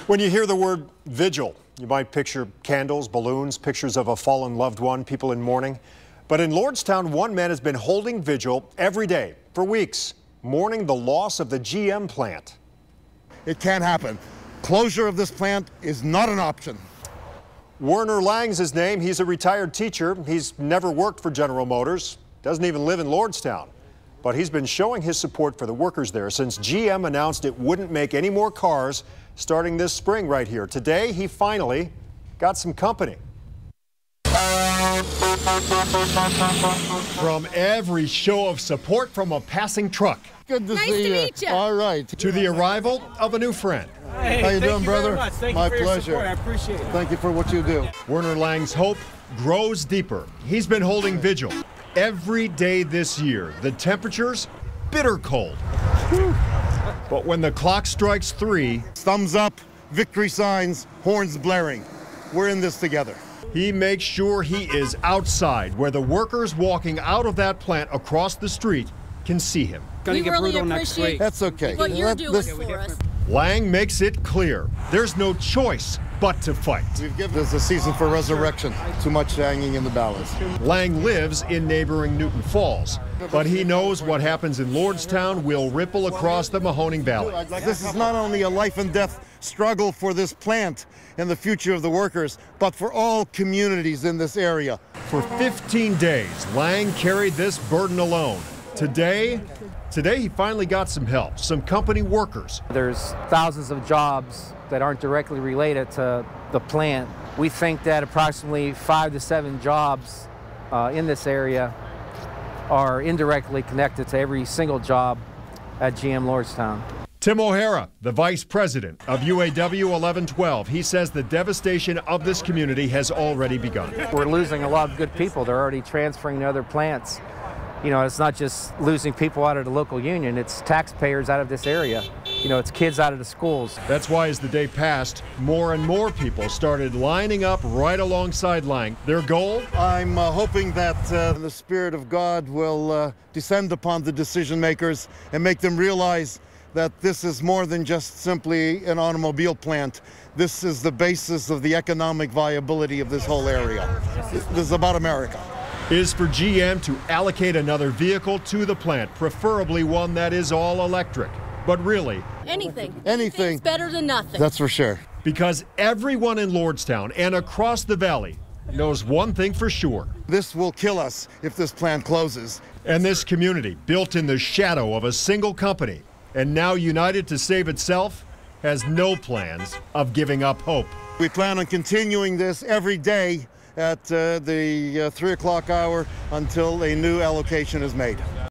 When you hear the word vigil, you might picture candles, balloons, pictures of a fallen loved one, people in mourning. But in Lordstown, one man has been holding vigil every day for weeks, mourning the loss of the GM plant. It can't happen. Closure of this plant is not an option. Werner Lang's his name. He's a retired teacher. He's never worked for General Motors, doesn't even live in Lordstown. But he's been showing his support for the workers there since GM announced it wouldn't make any more cars starting this spring right here. Today, he finally got some company. From every show of support from a passing truck. Good to nice see to you. Meet you. All right. To the arrival of a new friend. Hey, how you doing, brother? My pleasure. I appreciate it. Thank you for what you do. Werner Lang's hope grows deeper. He's been holding vigil every day this year. The temperatures bitter cold. But when the clock strikes 3, thumbs up, victory signs, horns blaring. We're in this together. He makes sure he is outside where the workers walking out of that plant across the street can see him. We really appreciate That's okay. what you're doing for us. Lang makes it clear there's no choice but to fight. We've given this a season for resurrection. Too much hanging in the balance. Lang lives in neighboring Newton Falls, but he knows what happens in Lordstown will ripple across the Mahoning Valley. This is not only a life and death struggle for this plant and the future of the workers, but for all communities in this area. For 15 days, Lang carried this burden alone. Today he finally got some help, some company workers. There's thousands of jobs that aren't directly related to the plant. We think that approximately 5 to 7 jobs in this area are indirectly connected to every single job at GM Lordstown. Tim O'Hara, the vice president of UAW 1112, he says the devastation of this community has already begun. We're losing a lot of good people. They're already transferring to other plants. You know, it's not just losing people out of the local union, it's taxpayers out of this area. You know, it's kids out of the schools. That's why as the day passed, more and more people started lining up right alongside Lang. Their goal? I'm hoping that the Spirit of God will descend upon the decision makers and make them realize that this is more than just simply an automobile plant. This is the basis of the economic viability of this whole area. This is about America. Is for GM to allocate another vehicle to the plant, preferably one that is all electric. But really, anything. Anything's better than nothing. That's for sure. Because everyone in Lordstown and across the valley knows one thing for sure. This will kill us if this plant closes. And this community, built in the shadow of a single company, and now united to save itself, has no plans of giving up hope. We plan on continuing this every day at the 3 o'clock hour until a new allocation is made.